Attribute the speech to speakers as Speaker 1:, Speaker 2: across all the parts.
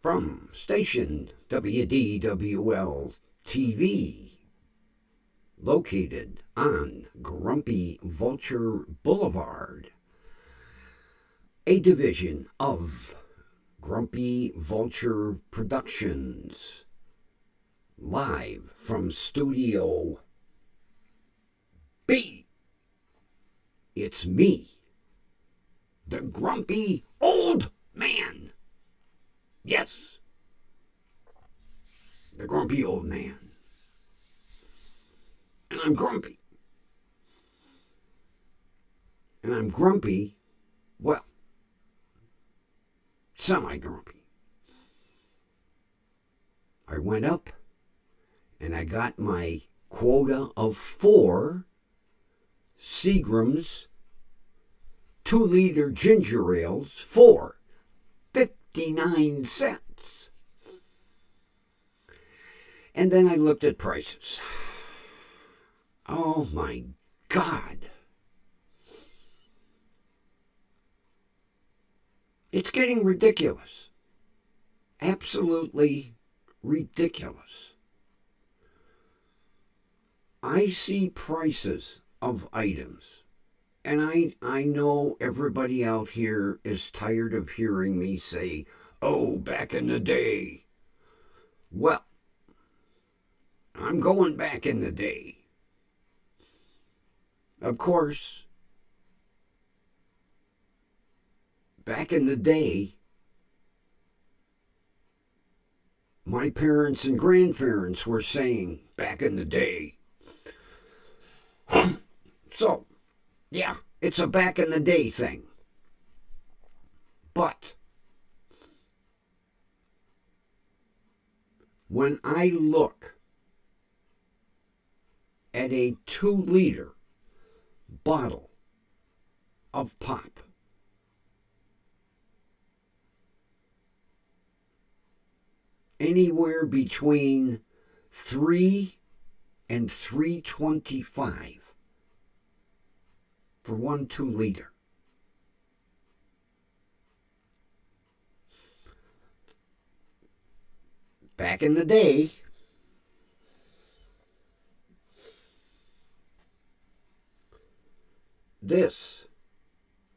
Speaker 1: From station WDWL TV, located on Grumpy Vulture Boulevard, a division of Grumpy Vulture Productions, live from Studio B. It's me, the Grumpy Old Man. Yes, the Grumpy Old Man. And I'm grumpy. And I'm grumpy, well, semi-grumpy. I went up and I got my quota of 4 Seagram's 2-liter ginger ales for 59 cents. And then I looked at prices. Oh my God. It's getting ridiculous. Absolutely ridiculous. I see prices of items, and I know everybody out here is tired of hearing me say, oh, back in the day. Well, I'm going back in the day. Of course, back in the day, my parents and grandparents were saying back in the day. So, yeah, it's a back in the day thing. But when I look at a 2-liter bottle of pop, anywhere between $3 and $3.25 for 1 2-liter. Back in the day, this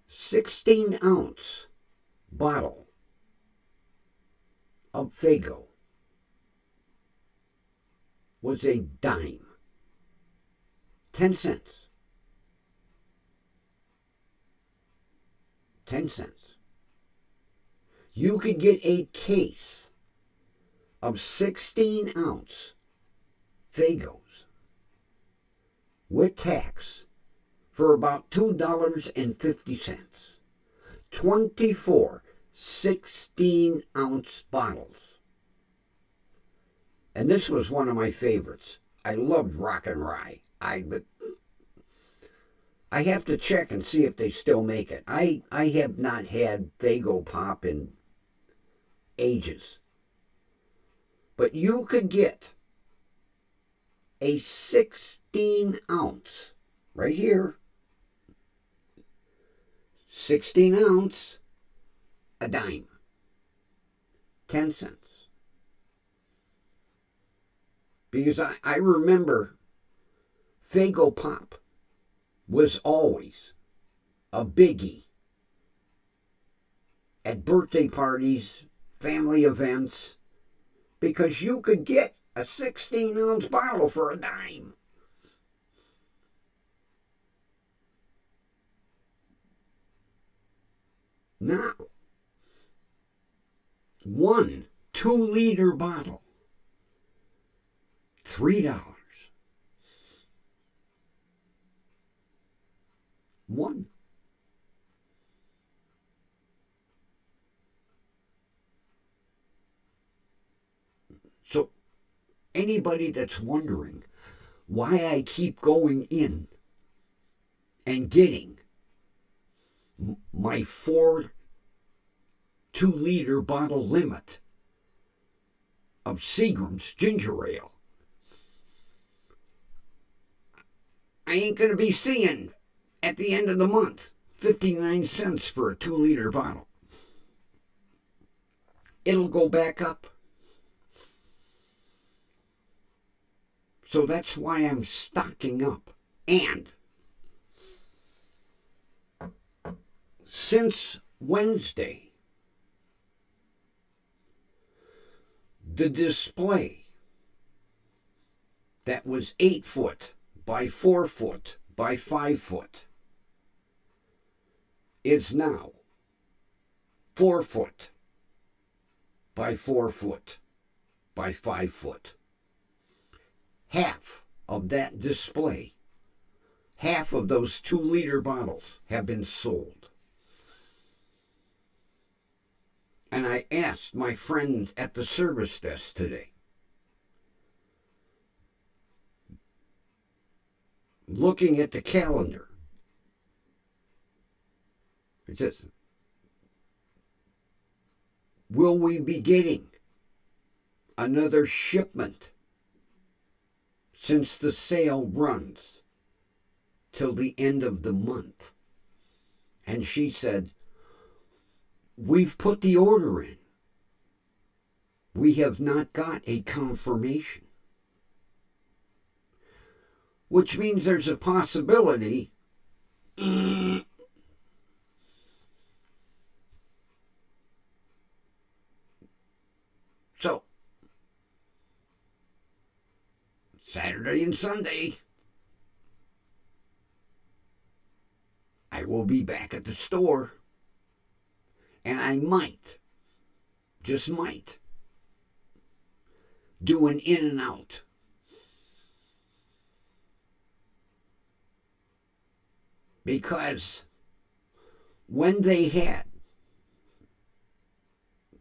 Speaker 1: 16-ounce bottle of Faygo was a dime. 10 cents. 10 cents. You could get a case of 16-ounce Faygos with tax for about $2.50. 24 16-ounce bottles. And this was one of my favorites. I loved Rock and Rye. But I have to check and see if they still make it. I have not had Faygo Pop in ages. But you could get a 16-ounce, right here, 16-ounce, a dime, 10 cents. Because I remember Faygo Pop was always a biggie at birthday parties, family events, because you could get a 16-ounce bottle for a dime. Now, 1 2-liter bottle, $3. 1. So, anybody that's wondering why I keep going in and getting my 4 2-liter bottle limit of Seagram's ginger ale, I ain't going to be seeing at the end of the month 59 cents for a 2-liter bottle. it'll go back up. So that's why I'm stocking up. And since Wednesday, the display that was 8 foot by 4 foot by 5 foot is now 4 foot by 4 foot by 5 foot. Half of that display, half of those 2-liter bottles have been sold. And I asked my friend at the service desk today, looking at the calendar, it says, will we be getting another shipment since the sale runs till the end of the month? And she said, we've put the order in. We have not got a confirmation. Which means there's a possibility so Saturday and Sunday I will be back at the store, and I might, just might, do an in and out. Because when they had,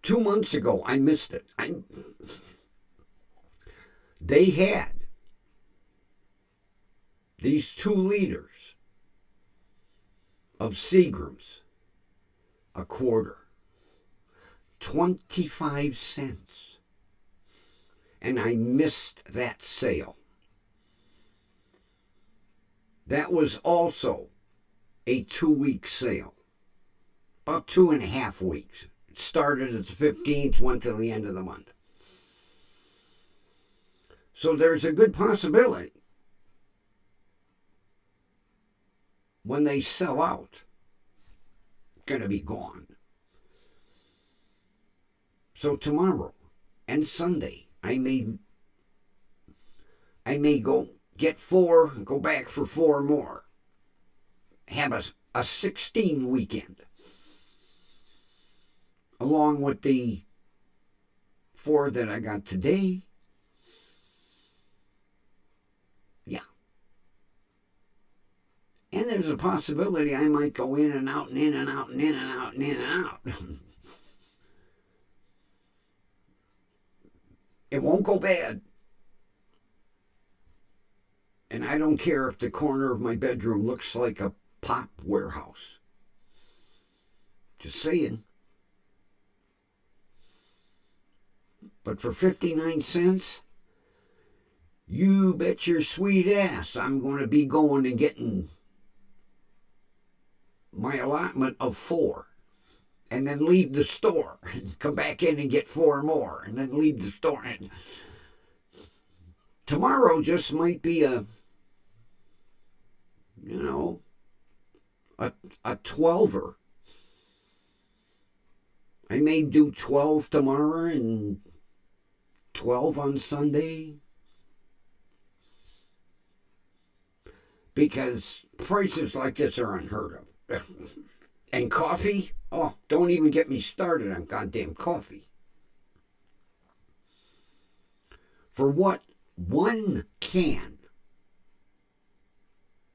Speaker 1: 2 months ago, I missed it. They had these 2 liters of Seagram's, a quarter, 25 cents. And I missed that sale. That was also a 2-week sale, about 2.5 weeks. It started at the 15th, went till the end of the month. So there's a good possibility when they sell out, it's going to be gone. So tomorrow and Sunday, I may go get 4, go back for 4 more. Have a 16 weekend, along with the 4 that I got today. Yeah. And there's a possibility I might go in and out and in and out and in and out and in and out. It won't go bad. And I don't care if the corner of my bedroom looks like a pop warehouse. Just saying. But for 59 cents, you bet your sweet ass I'm going to be going and getting my allotment of 4. And then leave the store. And come back in and get 4 more. And then leave the store. And tomorrow just might be a 12er. I may do 12 tomorrow and 12 on Sunday. Because prices like this are unheard of. And coffee? Oh, don't even get me started on goddamn coffee. For what 1 can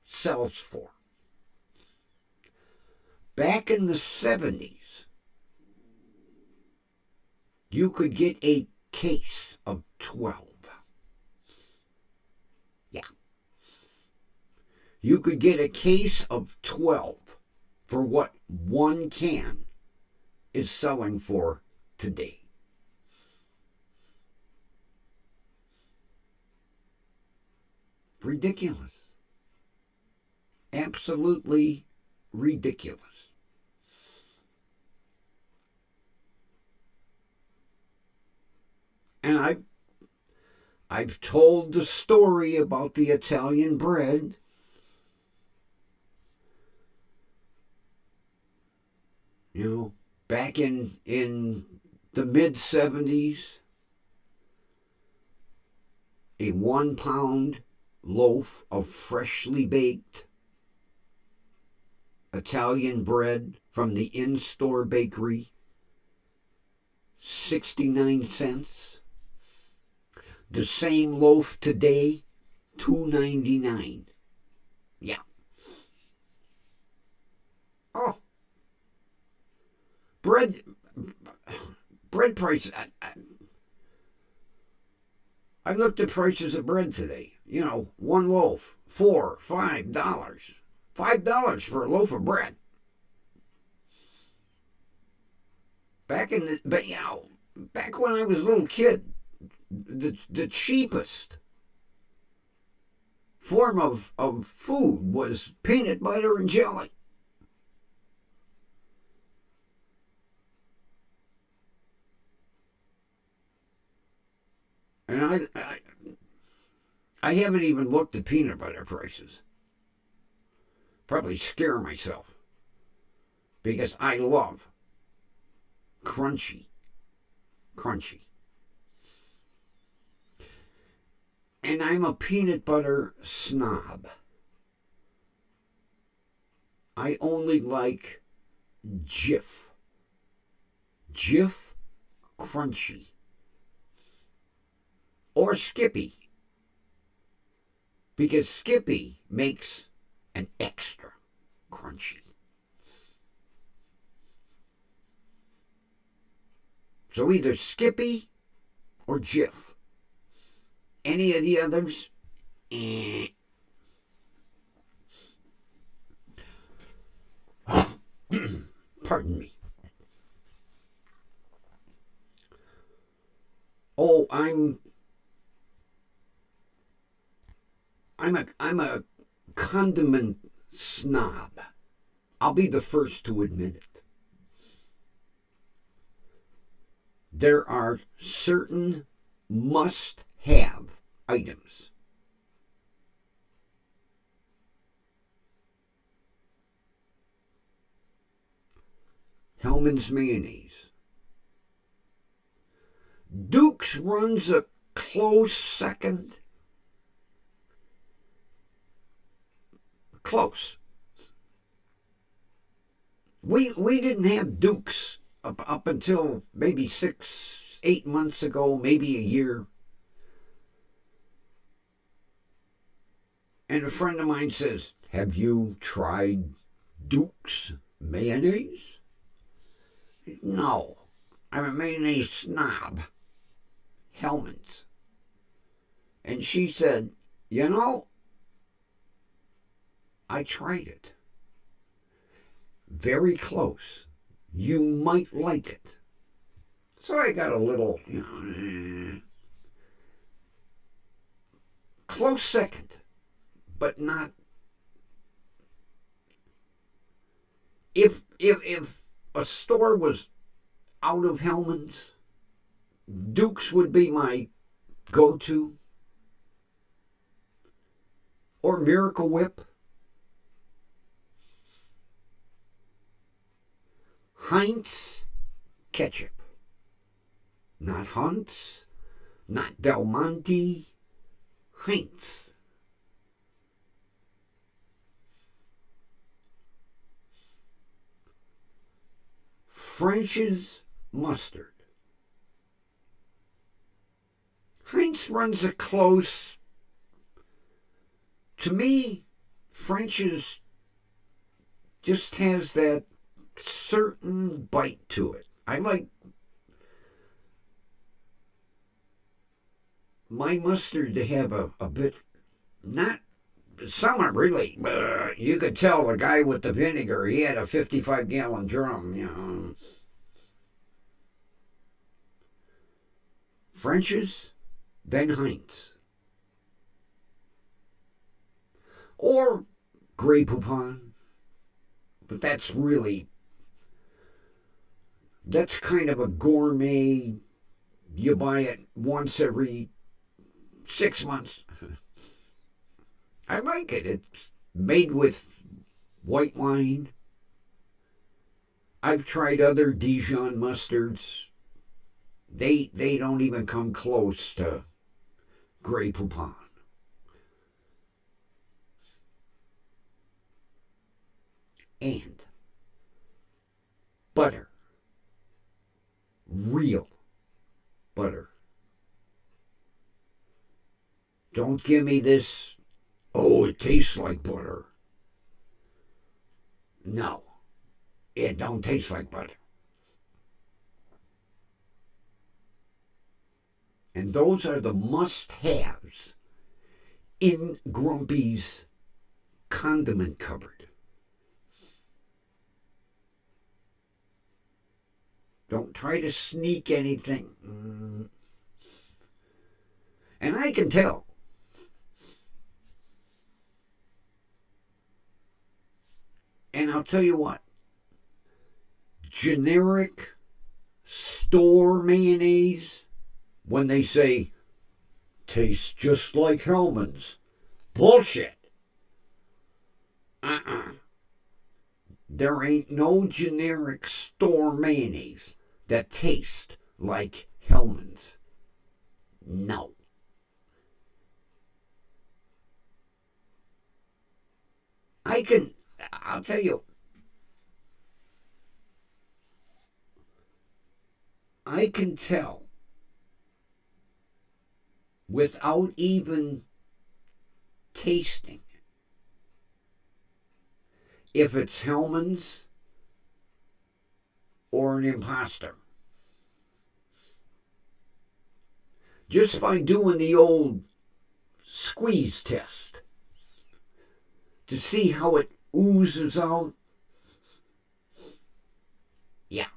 Speaker 1: sells for. Back in the 70s, you could get a case of 12. Yeah. You could get a case of 12 for what 1 can is selling for today. Ridiculous. Absolutely ridiculous. And I've told the story about the Italian bread. You know, back in the mid-70s, a 1-pound loaf of freshly baked Italian bread from the in-store bakery, 69 cents. The same loaf today, $2.99. Yeah. Oh. Bread prices. I looked at prices of bread today. You know, one loaf, $4, $5. $5 for a loaf of bread. Back when I was a little kid, the cheapest form of food was peanut butter and jelly. And I haven't even looked at peanut butter prices. Probably scare myself. Because I love crunchy. And I'm a peanut butter snob. I only like Jif. Jif Crunchy. Or Skippy. Because Skippy makes an extra crunchy. So either Skippy or Jif. Any of the others, Pardon me. Oh, I'm a condiment snob. I'll be the first to admit it. There are certain must-have items. Hellmann's mayonnaise. Duke's runs a close second. Close. We didn't have Duke's up until maybe 6-8 months ago, maybe a year. And a friend of mine says, "Have you tried Duke's mayonnaise?" No, I'm a mayonnaise snob. Hellmann's. And she said, "You know, I tried it. Very close. You might like it." So I got a little, close second, but not. If a store was out of Hellmann's, Duke's would be my go-to. Or Miracle Whip. Heinz ketchup. Not Hunt's, not Del Monte, Heinz. French's mustard. Heinz runs a close. To me, French's just has that certain bite to it. I like my mustard to have a bit, not, some are really, you could tell the guy with the vinegar, he had a 55-gallon drum, French's, then Heinz. Or Grey Poupon. But that's kind of a gourmet you buy it once every 6 months. I like it. It's made with white wine. I've tried other Dijon mustards. They don't even come close to Grey Poupon. And butter. Real butter. Don't give me this, oh, it tastes like butter. No, it don't taste like butter. And those are the must-haves in Grumpy's condiment cupboard. Don't try to sneak anything. And I can tell. And I'll tell you what. Generic store mayonnaise, when they say, tastes just like Hellmann's. Bullshit. There ain't no generic store mayonnaise that tastes like Hellmann's. No. I'll tell you, I can tell without even tasting if it's Hellmann's or an imposter. Just by doing the old squeeze test to see how it oozes out. Yeah.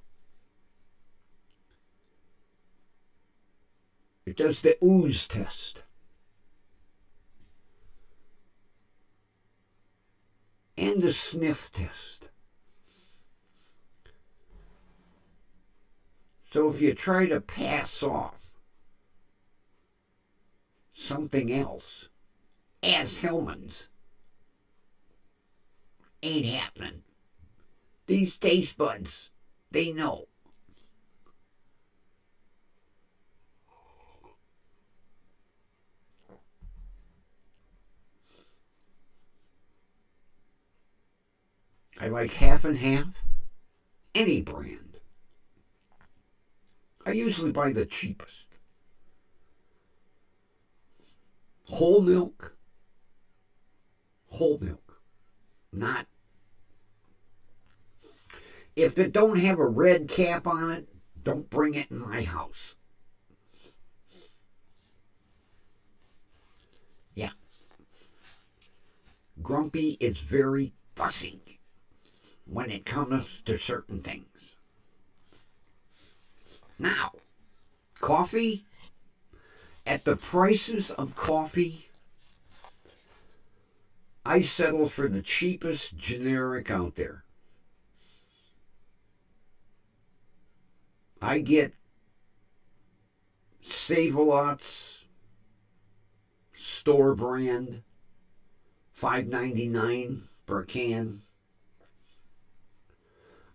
Speaker 1: It does the ooze test. And the sniff test. So if you try to pass off something else as Hellmann's, ain't happening. These taste buds, they know. I like half and half, any brand. I usually buy the cheapest. Whole milk. Not. If it don't have a red cap on it, don't bring it in my house. Yeah. Grumpy is very fussy when it comes to certain things. Now, coffee, at the prices of coffee, I settle for the cheapest generic out there. I get Save-A-Lot's store brand, $5.99 per can.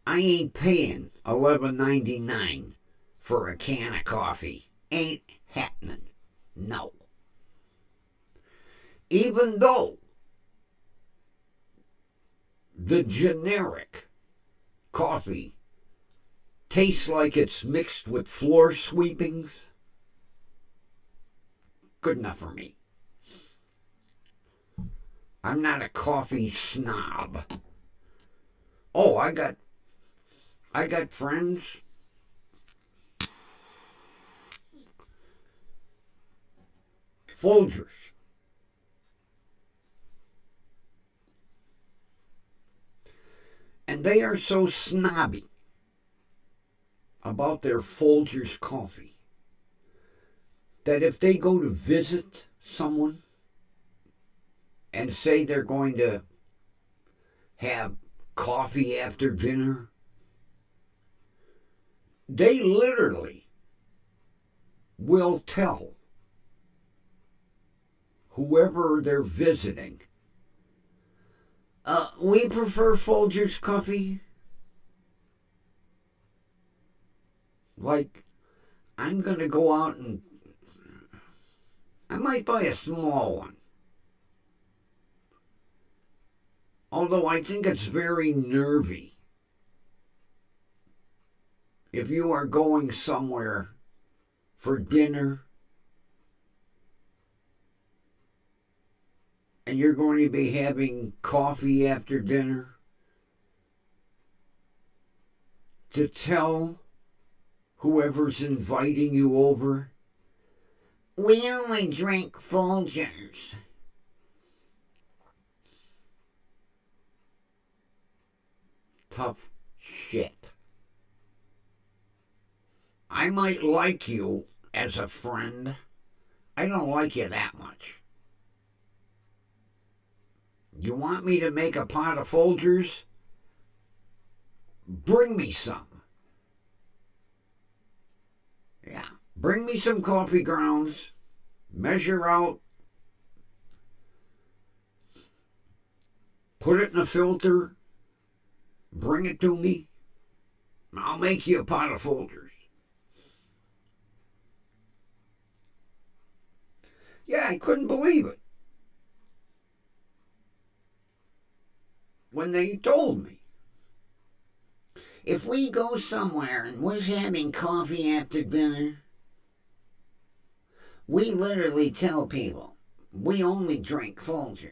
Speaker 1: I ain't paying $11.99 for a can of coffee. Ain't happening. No. Even though the generic coffee tastes like it's mixed with floor sweepings, good enough for me. I'm not a coffee snob. Oh, I got friends. Folgers. And they are so snobby about their Folgers coffee that if they go to visit someone and say they're going to have coffee after dinner, they literally will tell whoever they're visiting, we prefer Folgers coffee. Like, I'm going to go out and I might buy a small one. Although I think it's very nervy. If you are going somewhere for dinner and you're going to be having coffee after dinner, to tell whoever's inviting you over, we only drink Folgers. Tough shit. I might like you as a friend. I don't like you that much. You want me to make a pot of Folgers? Bring me some. Yeah, bring me some coffee grounds. Measure out. Put it in a filter. Bring it to me. I'll make you a pot of Folgers. Yeah, I couldn't believe it when they told me. If we go somewhere and we're having coffee after dinner, we literally tell people we only drink Folgers.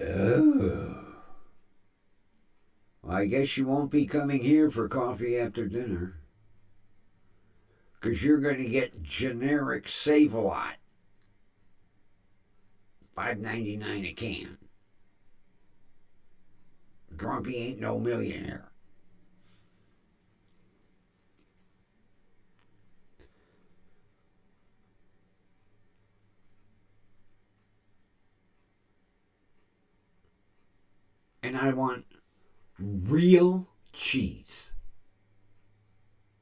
Speaker 1: Oh. I guess you won't be coming here for coffee after dinner. Because you're going to get generic Save-A-Lot. $5.99 a can. Grumpy ain't no millionaire. And I want real cheese.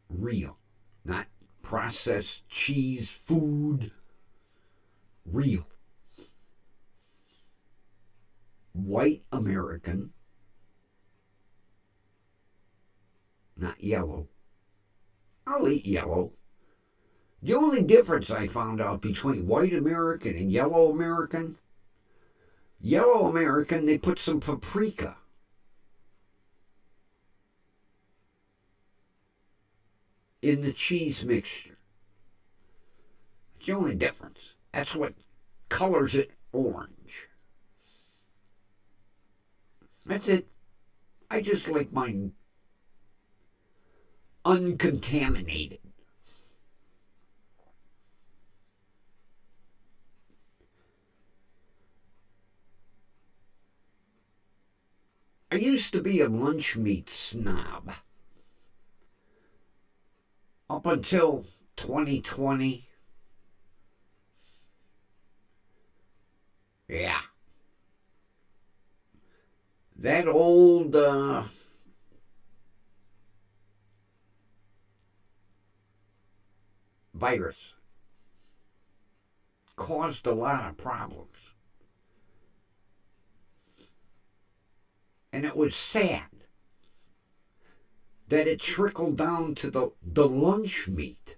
Speaker 1: Real. Not processed cheese, food. Real. White American. Not yellow. I'll eat yellow. The only difference I found out between white American and yellow American, they put some paprika. In the cheese mixture. It's the only difference. That's what colors it orange. That's it. I just like mine uncontaminated. I used to be a lunch meat snob. Up until 2020. Yeah. That old virus caused a lot of problems. And it was sad that it trickled down to the lunch meat.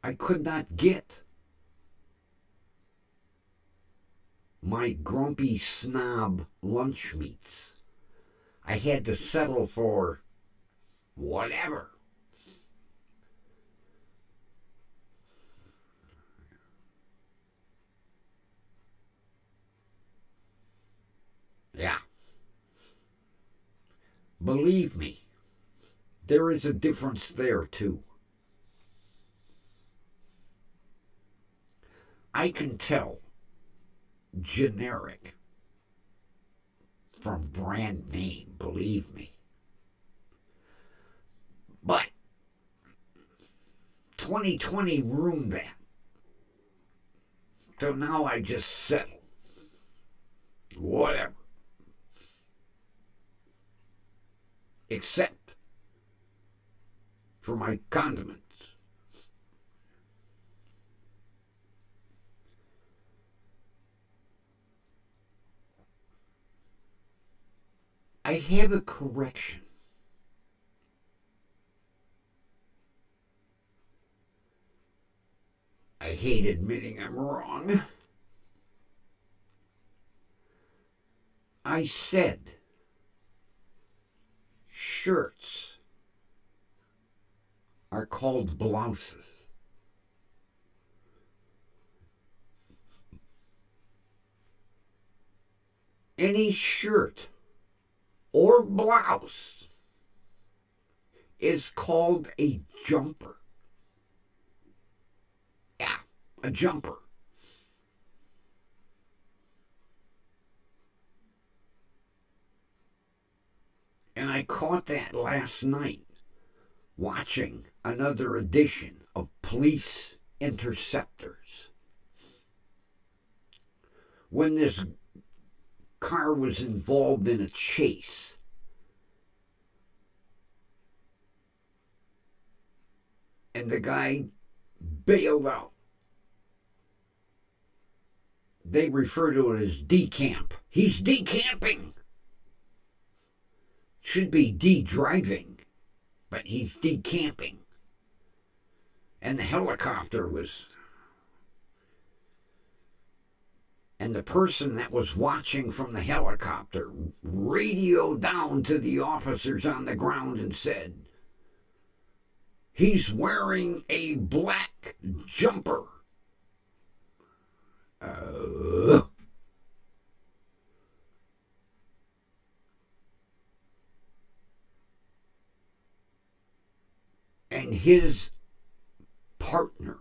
Speaker 1: I could not get my grumpy snob lunch meats. I had to settle for whatever. Yeah. Believe me, there is a difference there too. I can tell generic from brand name, believe me. But 2020 ruined that. So now I just settle. whatever. Except for my condiments. I have a correction. I hate admitting I'm wrong. I said shirts are called blouses. Any shirt or blouse is called a jumper. Yeah, a jumper. And I caught that last night watching another edition of Police Interceptors. When this car was involved in a chase, and the guy bailed out. They refer to it as decamp. He's decamping. Should be de-driving, but he's decamping. And the helicopter was... And the person that was watching from the helicopter radioed down to the officers on the ground and said, "He's wearing a black jumper." And his partner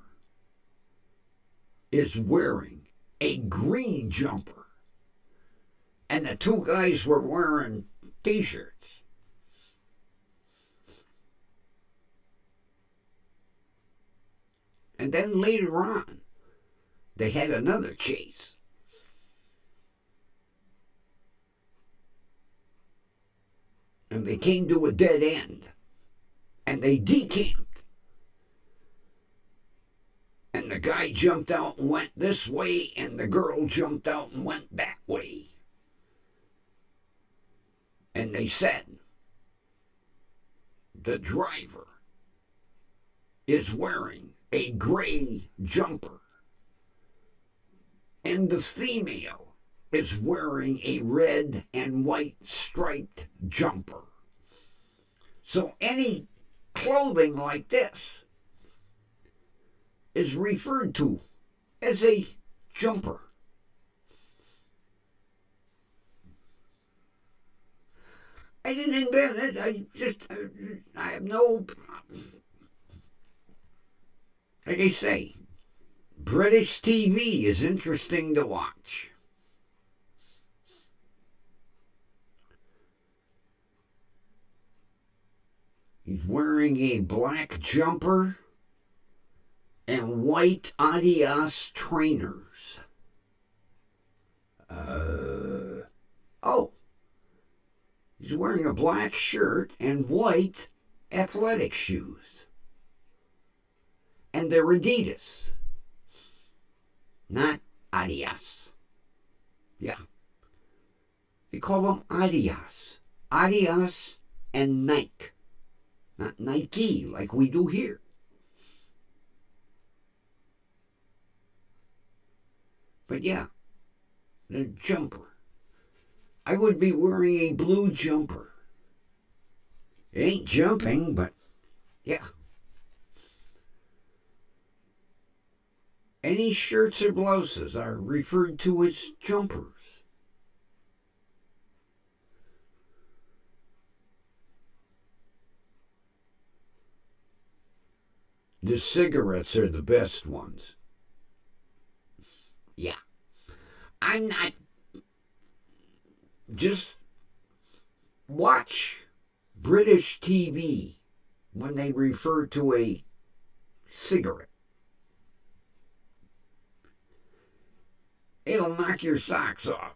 Speaker 1: is wearing a green jumper. And the two guys were wearing t-shirts. And then later on, they had another chase. And they came to a dead end. And they decamped. And the guy jumped out and went this way, and the girl jumped out and went that way. And they said, the driver is wearing a gray jumper, and the female is wearing a red and white striped jumper. So any clothing like this is referred to as a jumper. I didn't invent it. I have no... Like I say, British TV is interesting to watch. He's wearing a black jumper and white Adidas trainers. He's wearing a black shirt and white athletic shoes. And they're Adidas, not Adidas. Yeah. They call them Adidas. Adidas and Nike. Not Nike like we do here. But yeah, the jumper. I would be wearing a blue jumper. It ain't jumping, but yeah. Any shirts or blouses are referred to as jumpers. The cigarettes are the best ones. Yeah. I'm not... Just watch British TV when they refer to a cigarette. It'll knock your socks off.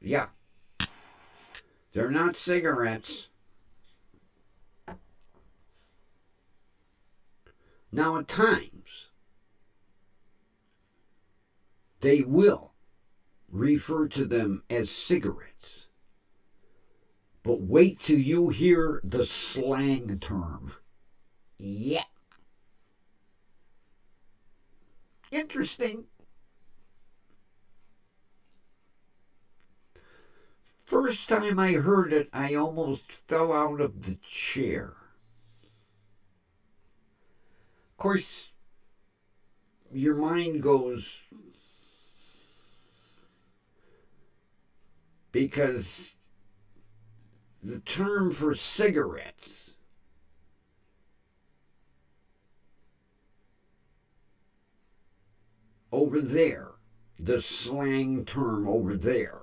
Speaker 1: Yeah. They're not cigarettes. Now, at times, they will refer to them as cigarettes. But wait till you hear the slang term. Yeah. Interesting. First time I heard it, I almost fell out of the chair. Of course, your mind goes, because the term for cigarettes over there, the slang term over there,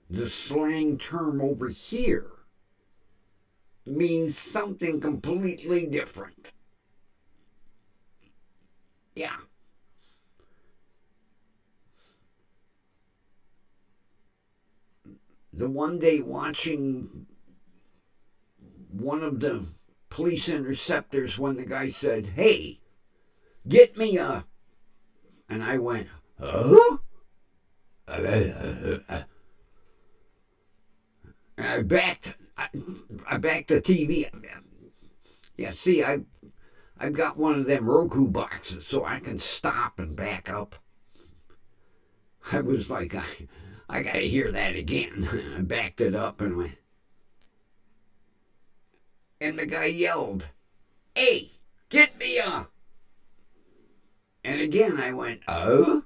Speaker 1: the slang term over here means something completely different. Yeah. The one day watching one of the police interceptors when the guy said, "Hey, get me a," and I went, "Huh?" And I backed the TV. Yeah, see, I've got one of them Roku boxes so I can stop and back up. I was like, I got to hear that again. I backed it up and went. And the guy yelled, "Hey, get me a." And again I went, "Oh?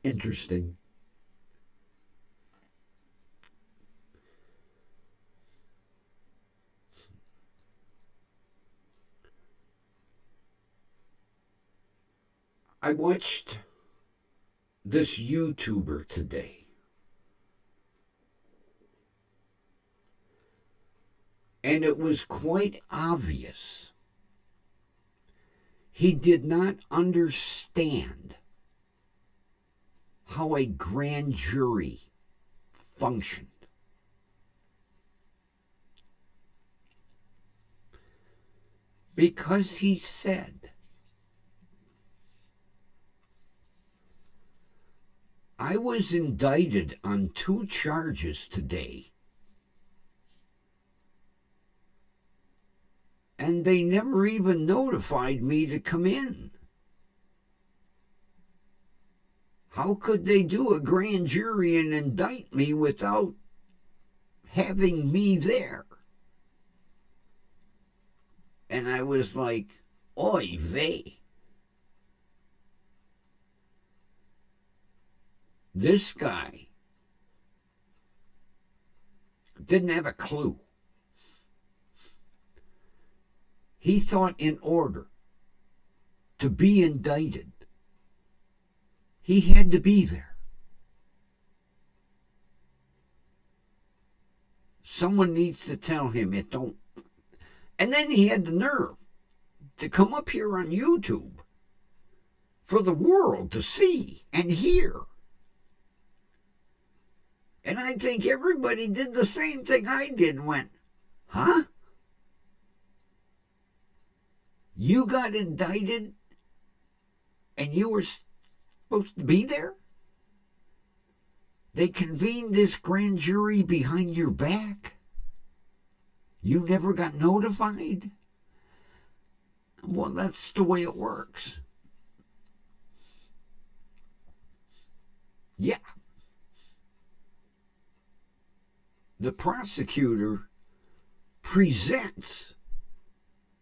Speaker 1: Interesting." I watched this YouTuber today. And it was quite obvious he did not understand how a grand jury functioned. Because he said, "I was indicted on 2 charges today, and they never even notified me to come in. How could they do a grand jury and indict me without having me there?" And I was like, oy vey. This guy didn't have a clue. He thought in order to be indicted, he had to be there. Someone needs to tell him it don't. And then he had the nerve to come up here on YouTube for the world to see and hear. And I think everybody did the same thing I did and went, huh? You got indicted and you were supposed to be there? They convened this grand jury behind your back? You never got notified? Well, that's the way it works. Yeah. The prosecutor presents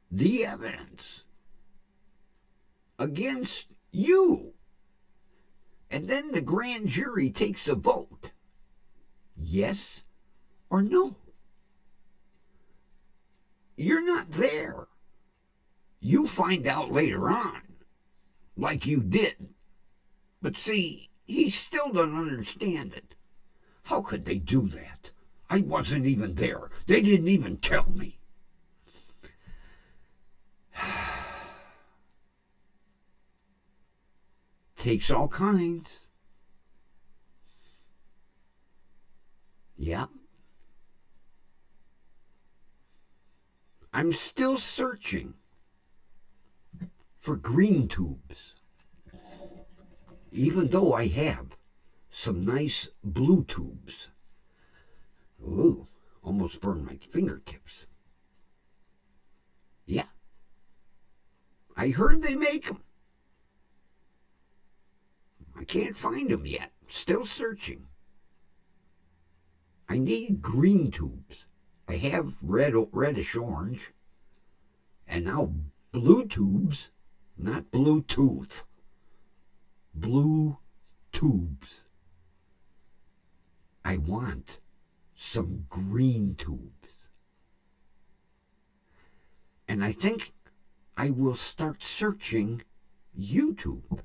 Speaker 1: the evidence against you. And then the grand jury takes a vote. Yes or no. You're not there. You find out later on, like you did. But see, he still doesn't understand it. How could they do that? I wasn't even there. They didn't even tell me. takes all kinds. Yep. I'm still searching for green tubes, even though I have some nice blue tubes. Ooh, almost burned my fingertips. Yeah, I heard they make them. I can't find them yet. Still searching. I need green tubes. I have reddish orange, and now blue tubes, not Bluetooth. Blue tubes. I want some green tubes. And I think I will start searching YouTube.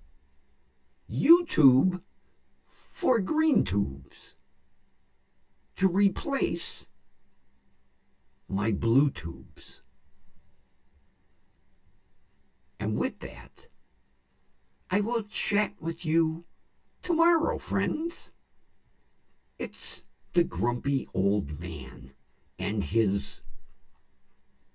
Speaker 1: YouTube for green tubes to replace my blue tubes. And with that, I will chat with you tomorrow, friends. It's the grumpy old man and his